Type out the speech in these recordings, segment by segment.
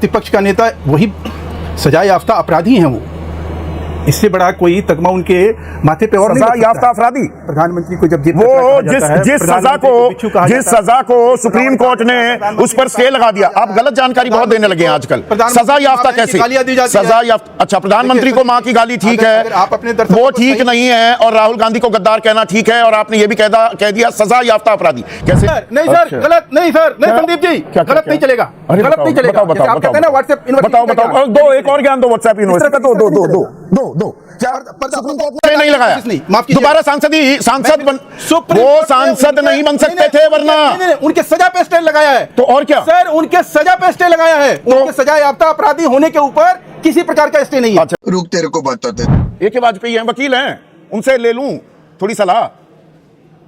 प्रतिपक्ष का नेता वही सजा याफ्ता अपराधी हैं। वो इससे बड़ा कोई तगमा उनके माथे पे और सजा याफ्ता अपराधी प्रधानमंत्री को जब वो जिस सजा को सुप्रीम कोर्ट ने उस पर स्टे लगा दिया। आप गलत जानकारी बहुत देने लगे हैं आजकल। सजा याफ्ता कैसे सजा याफ्ता? अच्छा, प्रधानमंत्री को मां की गाली ठीक है, आप अपने वो ठीक नहीं है, और राहुल गांधी को गद्दार कहना ठीक है, और आपने ये भी कह दिया सजा याफ्ता अपराधी कैसे? नहीं सर, गलत नहीं सर, नहीं संदीप जी, गलत नहीं चलेगा, गलत नहीं चलेगा। बताओ, दो एक और ज्ञान दो व्हाट्सएप यूनिवर्सिटी का, दो क्या नहीं लगाया? दोबारा सांसद वो सांसद नहीं बन सकते थे, वरना उनके सजा पे स्टे लगाया है। तो और क्या सर, उनके सजा पे स्टे लगाया है। उनके सजा याफ्ता अपराधी होने के ऊपर किसी प्रकार का स्टे नहीं है। रुक, तेरे को बताते। एक वाजपेयी हैं, वकील हैं, उनसे ले लूं थोड़ी सलाह,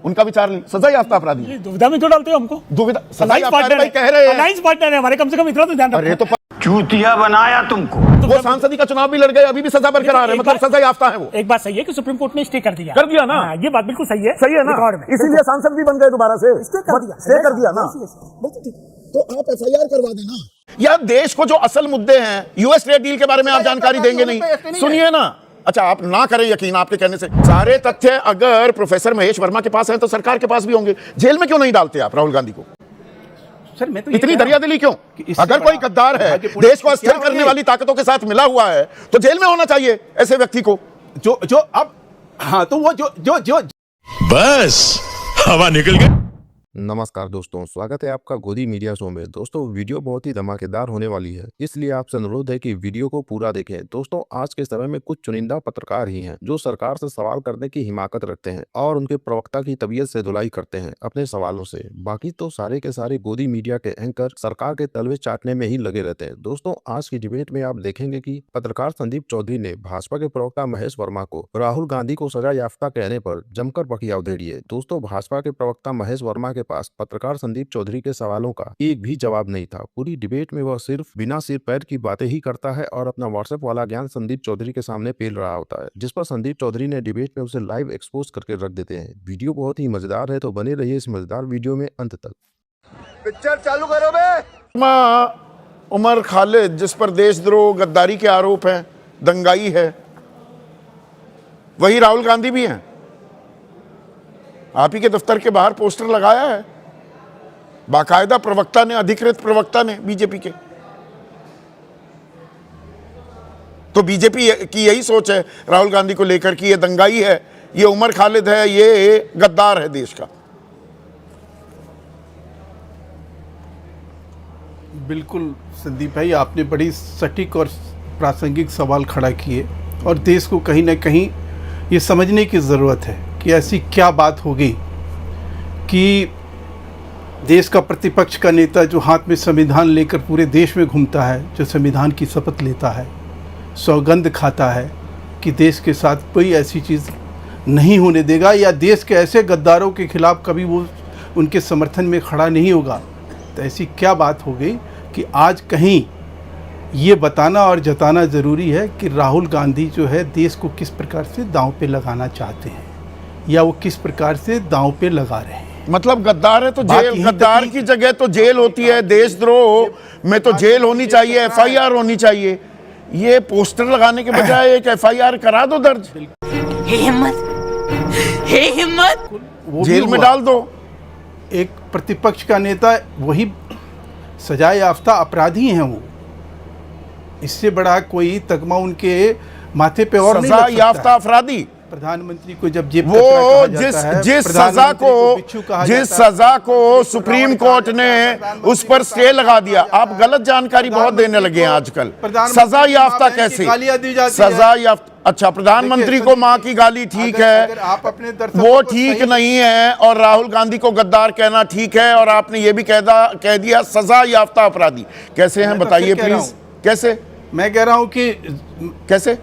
उनका विचार नहीं। सजा याफ्ता अपराधी दुविधा में क्यों डालते हो हमको? दुविधा सजा याफ्ता कह रहे हैं, अलायंस पार्टनर है हमारे, कम से कम इतना तो ध्यान रखो। चूतिया बनाया तुमको। वो सांसदी का चुनाव भी लड़ गए, अभी भी सजा बरकरार है, मतलब सजा याफ्ता है। वो एक बात सही है कि सुप्रीम कोर्ट ने स्टे कर दिया ना। ये बात बिल्कुल सही है ना, इसीलिए सांसद भी बन गए दोबारा से, स्टे कर दिया ना। तो आप एफआईआर करवा देना। यार, देश को जो असल मुद्दे हैं, यूएस ट्रेड डील के बारे में आप जानकारी देंगे नहीं, सुनिए ना। अच्छा, आप ना करें यकीन, आपके कहने से सारे तथ्य अगर प्रोफेसर महेश वर्मा के पास हैं तो सरकार के पास भी होंगे। जेल में क्यों नहीं डालते आप राहुल गांधी को? सर, मैं तो इतनी दरियादिली क्यों? अगर कोई गद्दार है, देश को अस्थिर करने वाली ताकतों के साथ मिला हुआ है, तो जेल में होना चाहिए ऐसे व्यक्ति को। जो अब हाँ, तो वो जो बस हवा निकल गई। नमस्कार दोस्तों, स्वागत है आपका गोदी मीडिया शो में। दोस्तों, वीडियो बहुत ही धमाकेदार होने वाली है, इसलिए आपसे अनुरोध है कि वीडियो को पूरा देखें। दोस्तों, आज के समय में कुछ चुनिंदा पत्रकार ही हैं जो सरकार से सवाल करने की हिमाकत रखते हैं और उनके प्रवक्ता की तबीयत से धुलाई करते हैं अपने सवालों से। बाकी तो सारे के सारे गोदी मीडिया के एंकर सरकार के तलवे चाटने में ही लगे रहते हैं। दोस्तों, आज की डिबेट में आप देखेंगे कि पत्रकार संदीप चौधरी ने भाजपा के प्रवक्ता महेश वर्मा को राहुल गांधी को सजा याफ्ता कहने पर जमकर बकिया उधेड़ी है। दोस्तों, भाजपा के प्रवक्ता महेश वर्मा के पास पत्रकार संदीप चौधरी के सवालों का एक भी जवाब नहीं था। पूरी डिबेट में वह सिर्फ बिना सिर पैर की बातें ही करता है और अपना व्हाट्सएप वाला ज्ञान संदीप चौधरी के सामने पेल रहा होता है, जिस पर संदीप चौधरी ने डिबेट में उसे लाइव एक्सपोज करके रख देते हैं। वीडियो बहुत ही मजेदार है, तो बने रहिए इस मजेदार वीडियो में अंत तक। पिक्चर चालू करो बे। उमर खालिद, जिस पर देशद्रोह गद्दारी के आरोप हैं, दंगाई है, वही राहुल गांधी भी हैं। आप ही के दफ्तर के बाहर पोस्टर लगाया है, बाकायदा प्रवक्ता ने, अधिकृत प्रवक्ता ने बीजेपी के। तो बीजेपी की यही सोच है राहुल गांधी को लेकर कि ये दंगाई है, ये उमर खालिद है, ये गद्दार है देश का। बिल्कुल संदीप भाई, आपने बड़ी सटीक और प्रासंगिक सवाल खड़ा किए, और देश को कहीं ना कहीं ये समझने की ज़रूरत है कि ऐसी क्या बात हो गई कि देश का प्रतिपक्ष का नेता जो हाथ में संविधान लेकर पूरे देश में घूमता है, जो संविधान की शपथ लेता है, सौगंध खाता है कि देश के साथ कोई ऐसी चीज़ नहीं होने देगा या देश के ऐसे गद्दारों के खिलाफ कभी वो उनके समर्थन में खड़ा नहीं होगा, तो ऐसी क्या बात हो गई कि आज कहीं ये बताना और जताना ज़रूरी है कि राहुल गांधी जो है देश को किस प्रकार से दांव पे लगाना चाहते हैं या वो किस प्रकार से दांव पे लगा रहे हैं। मतलब गद्दार है तो जेल, गद्दार की जगह तो जेल होती है, देशद्रोह में तो जेल होनी चाहिए, एफआईआर होनी चाहिए। ये पोस्टर लगाने के बजाय एक एफआईआर करा दो दर्ज, हिम्मत जेल में डाल दो। एक प्रतिपक्ष का नेता वही सजा याफ्ता अपराधी हैं। वो इससे बड़ा कोई तगमा उनके माथे पे और सजा याफ्ता अपराधी प्रधानमंत्री को जब जेब वो जिस सजा को सुप्रीम कोर्ट ने उस पर स्टे लगा दिया। आप गलत जानकारी बहुत देने लगे हैं आजकल। सजा याफ्ता कैसे? सजा याफ्ता, अच्छा, प्रधानमंत्री को मां की गाली ठीक है, वो ठीक नहीं है, और राहुल गांधी को गद्दार कहना ठीक है, और आपने ये भी कह दिया सजा याफ्ता अपराधी कैसे हैं? बताइए प्लीज, कैसे? मैं कह रहा हूं कि कैसे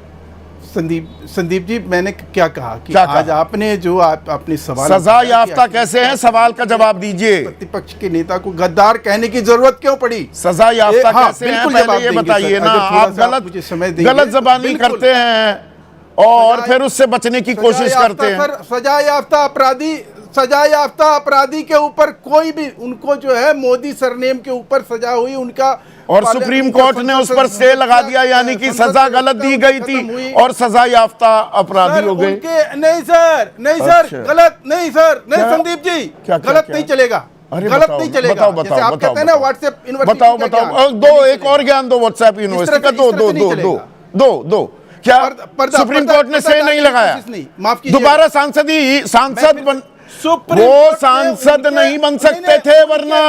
संदीप जी, मैंने क्या कहा कि आज आपने जो आपने सवाल सजा याफ्ता कैसे हैं, सवाल का जवाब दीजिए। प्रतिपक्ष के नेता को गद्दार कहने की जरूरत क्यों पड़ी? सजा याफ्ता कैसे हैं, पहले ये बताइए ना। आप गलत जबानी करते हैं और फिर उससे बचने की कोशिश करते हैं। सजा याफ्ता अपराधी के ऊपर कोई भी, उनको जो है मोदी सरनेम के ऊपर सजा हुई, उनका और सुप्रीम कोर्ट ने उस पर स्टे लगा दिया, यानी कि सजा गलत दी गई थी और सजा याफ्ता अपराधी हो गए। नहीं सर, नहीं सर, गलत नहीं सर, नहीं संदीप जी, गलत नहीं चलेगा, गलत नहीं चलेगा। बताओ बताओ आप कहते हैं ना व्हाट्सएप यूनिवर्सिटी, बताओ बताओ, दो एक और ज्ञान दो व्हाट्सएप यूनिवर्सिटी का, दो क्या सुप्रीम कोर्ट ने स्टे नहीं लगाया? माफ कीजिए, दोबारा सांसद वो सांसद नहीं बन सकते थे वरना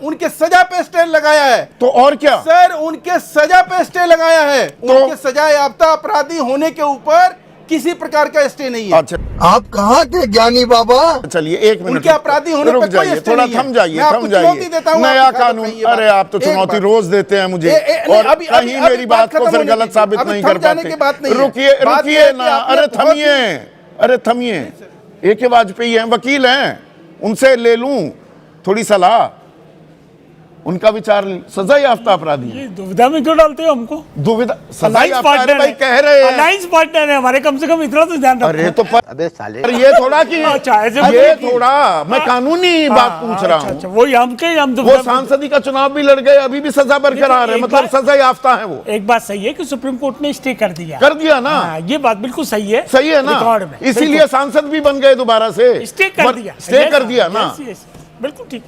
उनके सजा पे स्टे लगाया है। तो और क्या सर, उनके सजा पे स्टे लगाया है, उनके सजा याफ्ता अपराधी होने के ऊपर किसी प्रकार का स्टे नहीं है। अच्छा, आप कहाँ के ज्ञानी बाबा? चलिए एक मिनट, उनके अपराधी होने रुक पे कोई जाइए, स्टे थोड़ा नहीं है। थम जाइए, मैं आपको चुनौती देता हूं, नया आप दिखा कानून। दो ये बात। अरे आप तो चुनौती रोज देते हैं मुझे, और कहीं मेरी बात को फिर गलत साबित नहीं कर पाते। रुकिए रुकिए ना, अरे थमिए, अरे थमिए, AK वाजपेयी हैं, वकील हैं, उनसे ले लूं थोड़ी सलाह, उनका विचार। सजा याफ्ता अपराधी ये दुविधा में क्यों डालते हो हमको? दुविधा, सजा याफ्ता भाई कह रहे हैं, अलायंस पार्टनर है हमारे, कम से कम इतना तो ध्यान रखो। अरे तो अबे साले, ये थोड़ा कि ये थोड़ा मैं कानूनी बात पूछ रहा हूँ। वही हम वो सांसदी का चुनाव भी लड़ गए, अभी भी सजा बरकरार है, मतलब सजा याफ्ता है वो। एक बात सही है कि सुप्रीम कोर्ट ने स्टे कर दिया ना, ये बात बिल्कुल सही है, सही है ना, इसीलिए सांसद भी बन गए दोबारा से, स्टे कर दिया, स्टे कर दिया ना, बिल्कुल ठीक।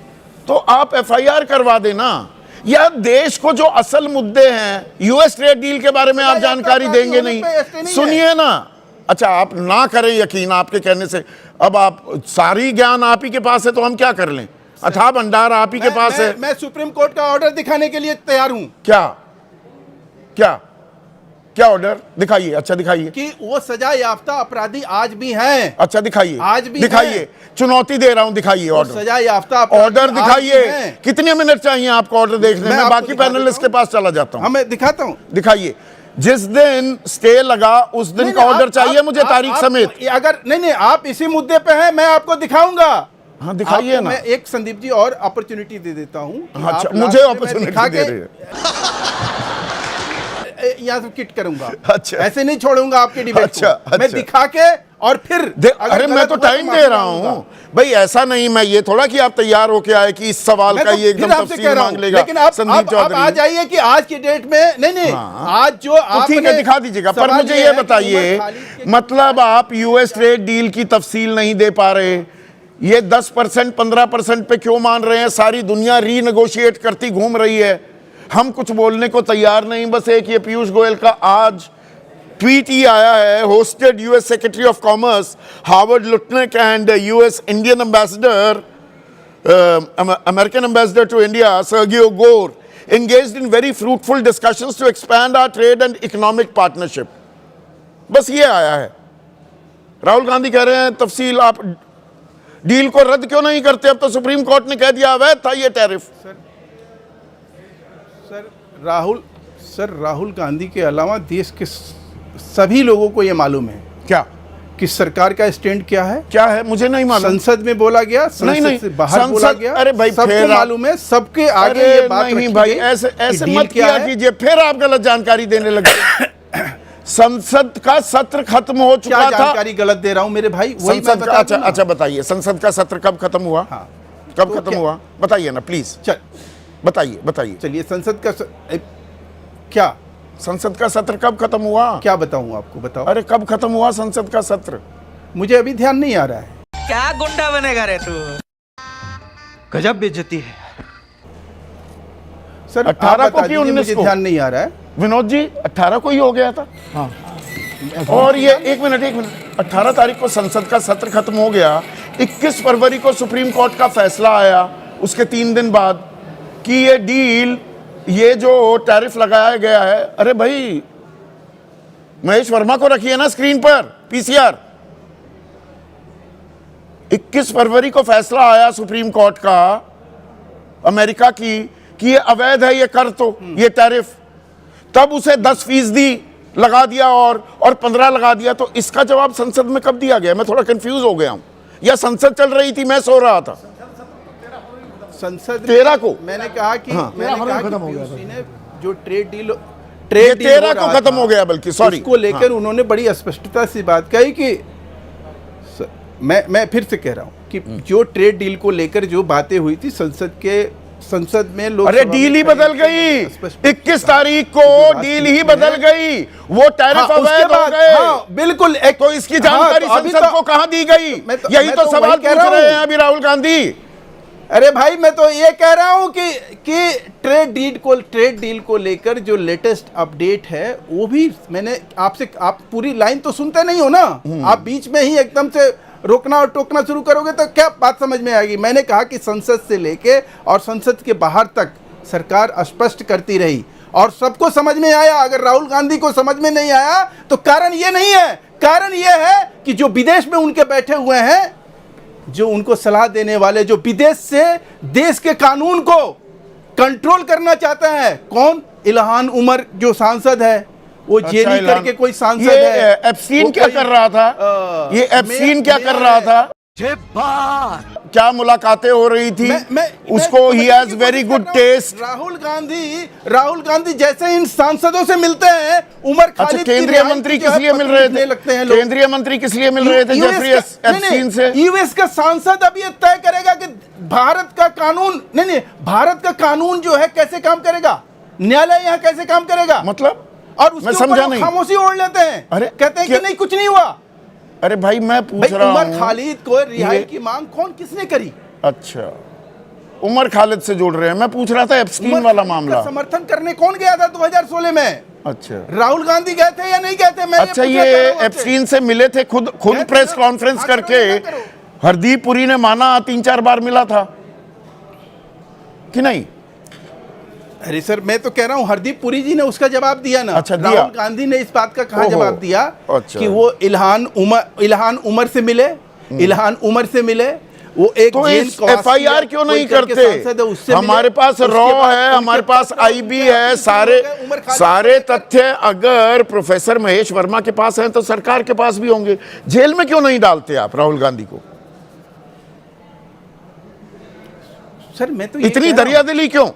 तो आप FIR करवा देना, या देश को जो असल मुद्दे हैं, US ट्रेड डील के बारे में आप जानकारी देंगे नहीं, सुनिए ना। अच्छा, आप ना करें यकीन आपके कहने से, अब आप सारी ज्ञान आप ही के पास है, तो हम क्या कर लें? अथाह भंडार आप ही के पास है। मैं सुप्रीम कोर्ट का ऑर्डर दिखाने के लिए तैयार हूं। क्या क्या क्या ऑर्डर दिखाइए? अच्छा दिखाइए कि वो सजा याफ्ता अपराधी आज भी हैं। अच्छा दिखाइए, आज भी दिखाइए, चुनौती दे रहा हूं, दिखाइए ऑर्डर, सजा याफ्ता ऑर्डर दिखाइए। कितने मिनट चाहिए आपको ऑर्डर देखने में? बाकी पैनलिस्ट के पास चला जाता हूं। मैं दिखाता हूं, दिखाइए। जिस दिन स्टे लगा उस दिन का ऑर्डर चाहिए मुझे, तारीख समेत। अगर नहीं, आप इसी मुद्दे पे हैं, मैं आपको दिखाऊंगा। हाँ दिखाइए ना। मैं एक संदीप जी और अपॉर्चुनिटी दे देता हूं। अच्छा, मुझे अपॉर्चुनिटी दे रहे हैं। यहाँ से किट करूंगा। अच्छा, ऐसे नहीं छोड़ूंगा आपके डिबेट अच्छा, मैं दिखा के और फिर अरे मैं तो टाइम दे रहा हूं भाई, ऐसा नहीं, मैं ये थोड़ा कि आप तैयार होके आए कि इस सवाल का ये एकदम तफसील मांग लेगा। लेकिन आप आ जाइए कि आज की डेट में नहीं, आज जो आप ठीक है दिखा दीजिएगा, पर मुझे ये बताइए, मतलब आप US ट्रेड डील की तफसील नहीं दे पा रहे, ये 10% 15% पे क्यों मान रहे हैं? सारी दुनिया रीनेगोशिएट करती घूम रही है, हम कुछ बोलने को तैयार नहीं। बस एक ये पीयूष गोयल का आज ट्वीट ही आया है, hosted US secretary of commerce Harvard Lutnick and US Indian ambassador, American ambassador to India Sergio Gor engaged in very fruitful discussions to expand our trade and economic partnership। बस ये आया है। राहुल गांधी कह रहे हैं तफसील, आप डील को रद्द क्यों नहीं करते? अब तो सुप्रीम कोर्ट ने कह दिया अवैध था ये टैरिफ। सर राहुल गांधी के अलावा देश के सभी लोगों को यह मालूम है क्या कि सरकार का स्टैंड क्या है? मुझे नहीं मालूम। संसद में बोला गया, संसद से बाहर बोला गया। अरे भाई सबको मालूम है, सबके आगे ये बात नहीं भाई, ऐसे मत किया कीजिए, फिर आप गलत जानकारी देने लगे। संसद का सत्र खत्म हो चुका था। जानकारी गलत दे रहा हूं मेरे भाई, वही मैं बता दूं। अच्छा बताइए, संसद का सत्र कब खत्म हुआ? हाँ, कब खत्म हुआ बताइए ना प्लीज। चल बताइए। चलिए, संसद का क्या, संसद का सत्र कब खत्म हुआ? क्या बताऊं आपको, बताओ। अरे कब खत्म हुआ संसद का सत्र? मुझे अभी ध्यान नहीं आ रहा है। क्या गुंडा बनेगा रे तू? गजब बेइज्जती है सर। 18 को कि 19 मुझे को? ध्यान नहीं आ रहा है विनोद जी, 18 को ही हो गया था। हाँ। और ये एक मिनट 18 तारीख को संसद का सत्र खत्म हो गया, 21 फरवरी को सुप्रीम कोर्ट का फैसला आया उसके 3 दिन बाद कि ये डील, ये जो टैरिफ लगाया गया है, अरे भाई महेश वर्मा को रखिए ना स्क्रीन पर, PCR। 21 फरवरी को फैसला आया सुप्रीम कोर्ट का अमेरिका की कि ये अवैध है, ये कर तो ये टैरिफ, तब उसे 10% लगा दिया और 15 लगा दिया। तो इसका जवाब संसद में कब दिया गया? मैं थोड़ा कंफ्यूज हो गया हूं, या संसद चल रही थी, मैं सो रहा था। संसद 13 को मैंने कहा कि पीयूष ने जो ट्रेड डील 13 को खत्म हो गया, बल्कि सॉरी को लेकर उन्होंने बड़ी स्पष्टता से बात कही कि मैं फिर से कह रहा हूं कि जो ट्रेड डील को लेकर जो बातें हुई थी संसद के संसद में लोग अरे डील ही बदल गई, 21 तारीख को डील ही बदल गई, वो टैरिफ अवैध हो गए। बिल्कुल। तो इसकी जानकारी संसद को कहाँ दी गई? यही तो सवाल पूछ रहे हैं अभी राहुल गांधी। अरे भाई मैं तो ये कह रहा हूं कि ट्रेड डील को लेकर जो लेटेस्ट अपडेट है वो भी मैंने आपसे, आप पूरी लाइन तो सुनते नहीं हो ना, आप बीच में ही एकदम से रोकना और टोकना शुरू करोगे तो क्या बात समझ में आएगी। मैंने कहा कि संसद से लेके और संसद के बाहर तक सरकार स्पष्ट करती रही और सबको समझ में आया। अगर राहुल गांधी को समझ में नहीं आया तो कारण ये नहीं है, कारण ये है कि जो विदेश में उनके बैठे हुए हैं, जो उनको सलाह देने वाले, जो विदेश से देश के कानून को कंट्रोल करना चाहता है, कौन? इल्हान उमर जो सांसद है, वो जेली करके कोई सांसद है। एप्सीन क्या कर रहा था? ये एप्सीन क्या कर रहा था? क्या मुलाकातें हो रही थी उसको? He has very good taste. Rahul Gandhi जैसे इन सांसदों से मिलते हैं, उमर खालिद केंद्रीय मंत्री किस लिए मिल रहे थे? लगते हैं केंद्रीय मंत्री किस लिए मिल रहे थे जेफरी एप्स्टीन से? यूएस का सांसद अब ये तय करेगा कि भारत का कानून नहीं, भारत का कानून जो है कैसे काम करेगा, न्यायालय यहाँ कैसे काम करेगा, मतलब। और उसके ऊपर खामोशी ओढ़ लेते हैं। अरे कहते हैं कि नहीं कुछ नहीं हुआ। अरे भाई मैं पूछ रहा हूं, उमर खालिद को रिहाई की मांग कौन किसने करी? अच्छा, उमर खालिद से जोड़ रहे हैं। मैं पूछ रहा था एप्स्टीन वाला मामला समर्थन करने कौन गया था 2016 में? अच्छा, राहुल गांधी गए थे या नहीं गए थे? मैं अच्छा, ये एप्स्टीन से मिले थे, खुद प्रेस कॉन्फ्रेंस करके हरदीप पुरी ने माना 3-4 बार मिला था कि नहीं? अरे सर मैं तो कह रहा हूँ हरदीप पुरी जी ने उसका जवाब दिया ना। अच्छा, राहुल गांधी ने इस बात का कहाँ जवाब दिया? अच्छा। कि वो इल्हान उमर से मिले, इल्हान उमर से मिले, वो एक तो एफआईआर क्यों नहीं करते? हमारे पास रॉ है, हमारे पास आईबी है, सारे तथ्य अगर प्रोफेसर महेश वर्मा के पास हैं तो सरकार के पास भी होंगे। जेल में क्यों नहीं डालते आप राहुल गांधी को? सर मैं तो इतनी दरियादिली क्यों?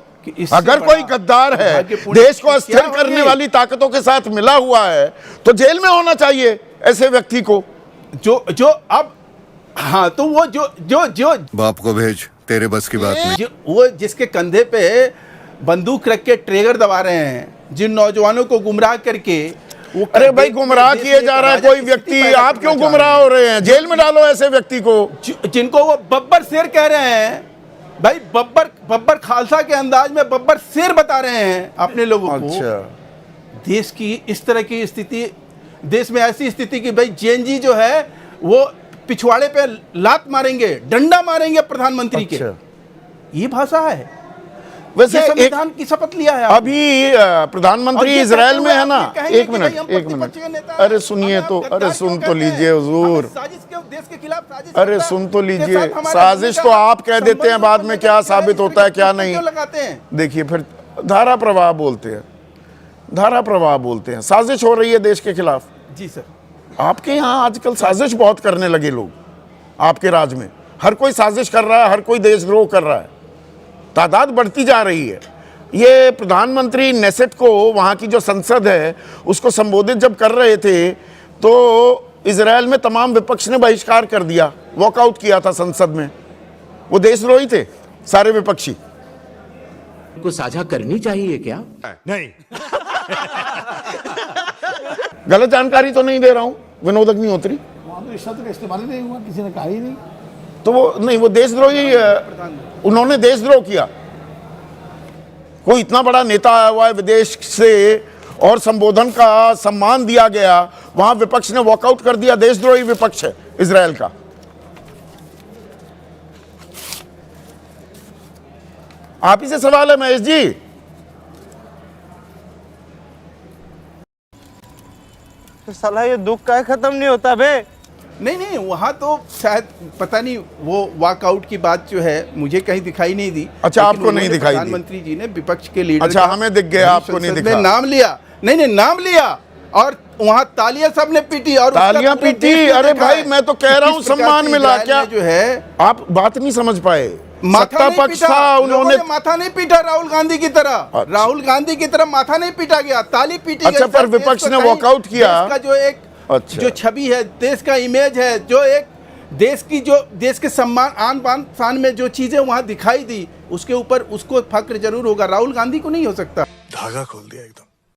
अगर कोई गद्दार है, देश को अस्थिर करने वाली ताकतों के साथ मिला हुआ है, तो जेल में होना चाहिए ऐसे व्यक्ति को। जो अब हाँ, तो वो जो बाप को भेज, तेरे बस की बात नहीं। वो जिसके कंधे पे बंदूक रख के ट्रिगर दबा रहे हैं, जिन नौजवानों को गुमराह करके वो, अरे भाई गुमराह किए जा रहा है कोई व्यक्ति, आप क्यों गुमराह हो रहे हैं? जेल में डालो ऐसे व्यक्ति को जिनको वो बब्बर शेर कह रहे हैं। भाई बब्बर खालसा के अंदाज में बब्बर शेर बता रहे हैं अपने लोगों को। अच्छा, देश की इस तरह की स्थिति, देश में ऐसी स्थिति कि भाई जेएनजी जो है वो पिछवाड़े पे लात मारेंगे, डंडा मारेंगे प्रधानमंत्री के। ये भाषा है। वैसे संविधान की शपथ लिया है अभी प्रधानमंत्री इजराइल में है ना। एक मिनट, अरे सुनिए तो, अरे सुन तो लीजिए हुजूर, देश के खिलाफ अरे सुन तो लीजिए। साजिश तो आप कह देते हैं, बाद में क्या साबित होता है क्या नहीं लगाते हैं। देखिए फिर धारा प्रवाह बोलते हैं, धारा प्रवाह बोलते हैं। साजिश हो रही है देश के खिलाफ। जी सर, आपके यहाँ आजकल साजिश बहुत करने लगे लोग। आपके राज में हर कोई साजिश कर रहा है, हर कोई देशद्रोह कर रहा है, तादाद बढ़ती जा रही है। ये प्रधानमंत्री नेसेट को, वहाँ की जो संसद है, उसको संबोधित जब कर रहे थे तो इजराइल में तमाम विपक्ष ने बहिष्कार कर दिया, वॉकआउट किया था संसद में। वो देशद्रोही थे सारे विपक्षी। को साझा करनी चाहिए क्या? नहीं। गलत जानकारी तो नहीं दे रहा हूं विनोद अग्निहोत्री? इस्तेमाल नहीं हुआ, किसी ने कहा ही नहीं। तो वो नहीं, वो देशद्रोही, उन्होंने देशद्रोह किया। कोई इतना बड़ा नेता आया हुआ है विदेश से और संबोधन का सम्मान दिया गया, वहां विपक्ष ने वॉकआउट कर दिया। देशद्रोही विपक्ष है इजराइल का। आप ही से सवाल है महेश जी। तो साला ये दुख का खत्म नहीं होता बे? नहीं, वहाँ तो शायद पता नहीं, वो वॉकआउट की बात जो है मुझे कहीं दिखाई नहीं दी। अच्छा, आपको नहीं दिखाई दी? प्रधानमंत्री जी ने विपक्ष के लीडर, अच्छा हमें दिख गया, आपको नहीं दिखा। नाम लिया, नहीं नाम लिया और वहाँ तालियां सबने पीटी और तालियां पीटी। अरे भाई मैं तो कह रहा हूँ सम्मान मिला। क्या जो है आप बात नहीं समझ पाए? सत्ता पक्ष था, उन्होंने माथा नहीं पीटा राहुल गांधी की तरह। अच्छा। राहुल गांधी की तरह माथा नहीं पीटा गया, ताली पीटी। अच्छा, पर विपक्ष ने वॉकआउट किया। का जो एक जो छवि है, देश का इमेज है, जो एक देश की, जो देश के सम्मान आन बान शान में जो चीजें वहां दिखाई दी, उसके ऊपर उसको फक्र जरूर होगा, राहुल गांधी को नहीं हो सकता। धागा खोल दिया एकदम।